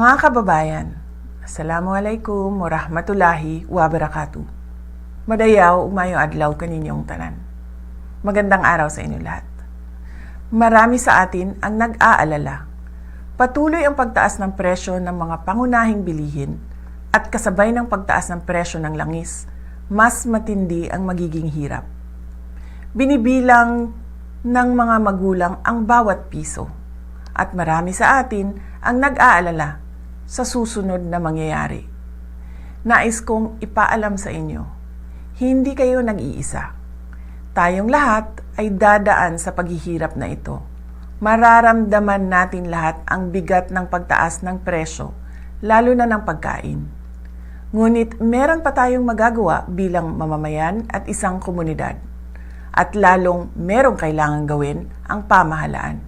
Mga kababayan, Assalamualaikum warahmatullahi wabarakatuh. Madayaw, umayo adlaw kaninyong tanan. Magandang araw sa inyo lahat. Marami sa atin ang nag-aalala. Patuloy ang pagtaas ng presyo ng mga pangunahing bilihin at kasabay ng pagtaas ng presyo ng langis, mas matindi ang magiging hirap. Binibilang ng mga magulang ang bawat piso at marami sa atin ang nag-aalala sa susunod na mangyayari. Nais kong ipaalam sa inyo, hindi kayo nag-iisa. Tayong lahat ay dadaan sa paghihirap na ito. Mararamdaman natin lahat ang bigat ng pagtaas ng presyo, lalo na ng pagkain. Ngunit meron pa tayong magagawa bilang mamamayan at isang komunidad. At lalong merong kailangan gawin ang pamahalaan.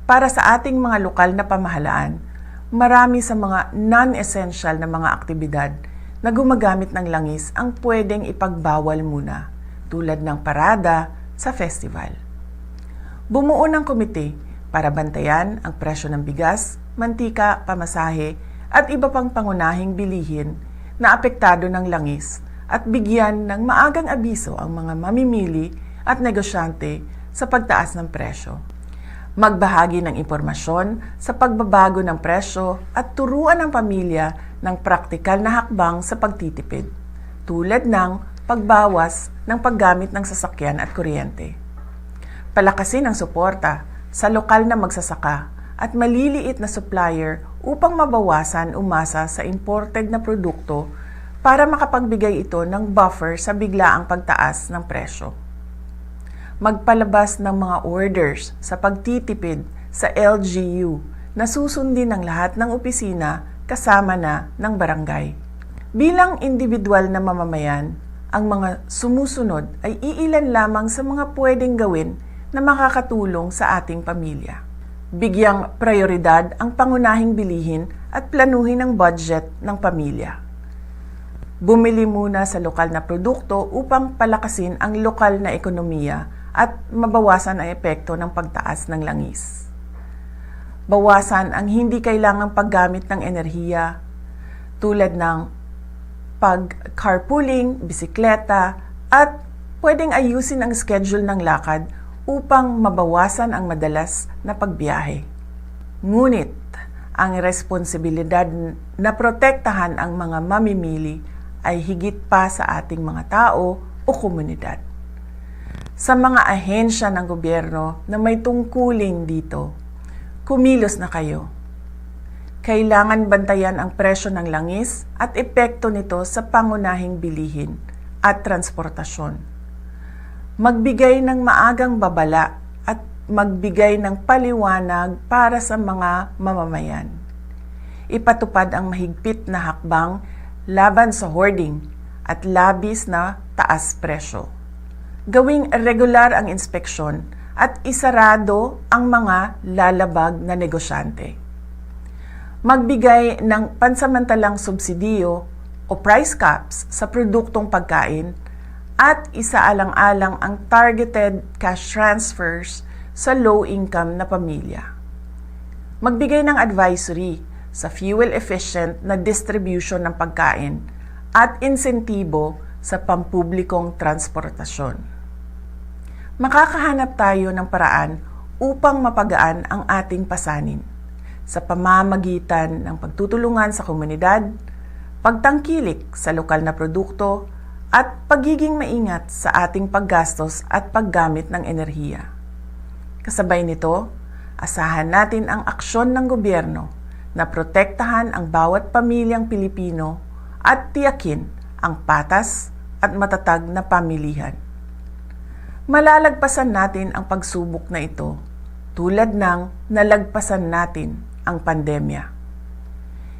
Para sa ating mga lokal na pamahalaan, marami sa mga non-essential na mga aktibidad na gumagamit ng langis ang pwedeng ipagbawal muna, tulad ng parada sa festival. Bumuo ng komite para bantayan ang presyo ng bigas, mantika, pamasahe at iba pang pangunahing bilihin na apektado ng langis at bigyan ng maagang abiso ang mga mamimili at negosyante sa pagtaas ng presyo. Magbahagi ng impormasyon sa pagbabago ng presyo at turuan ang pamilya ng praktikal na hakbang sa pagtitipid, tulad ng pagbawas ng paggamit ng sasakyan at kuryente. Palakasin ang suporta sa lokal na magsasaka at maliliit na supplier upang mabawasan umasa sa imported na produkto para makapagbigay ito ng buffer sa biglaang pagtaas ng presyo. Magpalabas ng mga orders sa pagtitipid sa LGU na susundin ng lahat ng opisina kasama na ng barangay. Bilang individual na mamamayan, ang mga sumusunod ay iilan lamang sa mga pwedeng gawin na makakatulong sa ating pamilya. Bigyang prioridad ang pangunahing bilihin at planuhin ang budget ng pamilya. Bumili muna sa lokal na produkto upang palakasin ang lokal na ekonomiya at mabawasan ang epekto ng pagtaas ng langis. Bawasan ang hindi kailangang paggamit ng enerhiya tulad ng pag-carpooling, bisikleta at pwedeng ayusin ang schedule ng lakad upang mabawasan ang madalas na pagbiyahe. Ngunit ang responsibilidad na protektahan ang mga mamimili ay higit pa sa ating mga tao o komunidad. Sa mga ahensya ng gobyerno na may tungkulin dito, kumilos na kayo. Kailangan bantayan ang presyo ng langis at epekto nito sa pangunahing bilihin at transportasyon. Magbigay ng maagang babala at magbigay ng paliwanag para sa mga mamamayan. Ipatupad ang mahigpit na hakbang laban sa hoarding at labis na taas presyo. Gawing regular ang inspeksyon at isarado ang mga lalabag na negosyante. Magbigay ng pansamantalang subsidiyo o price caps sa produktong pagkain at isaalang-alang ang targeted cash transfers sa low-income na pamilya. Magbigay ng advisory sa fuel-efficient na distribution ng pagkain at insentibo sa pampublikong transportasyon. Makakahanap tayo ng paraan upang mapagaan ang ating pasanin sa pamamagitan ng pagtutulungan sa komunidad, pagtangkilik sa lokal na produkto, at pagiging maingat sa ating paggastos at paggamit ng enerhiya. Kasabay nito, asahan natin ang aksyon ng gobyerno na protektahan ang bawat pamilyang Pilipino at tiyakin ang patas at matatag na pamilihan. Malalagpasan natin ang pagsubok na ito tulad ng nalagpasan natin ang pandemya.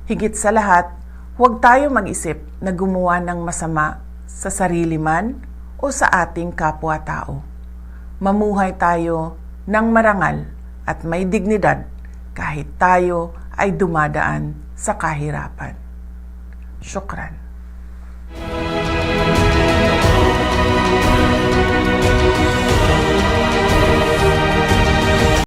Higit sa lahat, huwag tayo mag-isip na gumawa ng masama sa sarili man o sa ating kapwa-tao. Mamuhay tayo ng marangal at may dignidad kahit tayo ay dumadaan sa kahirapan. Syukran.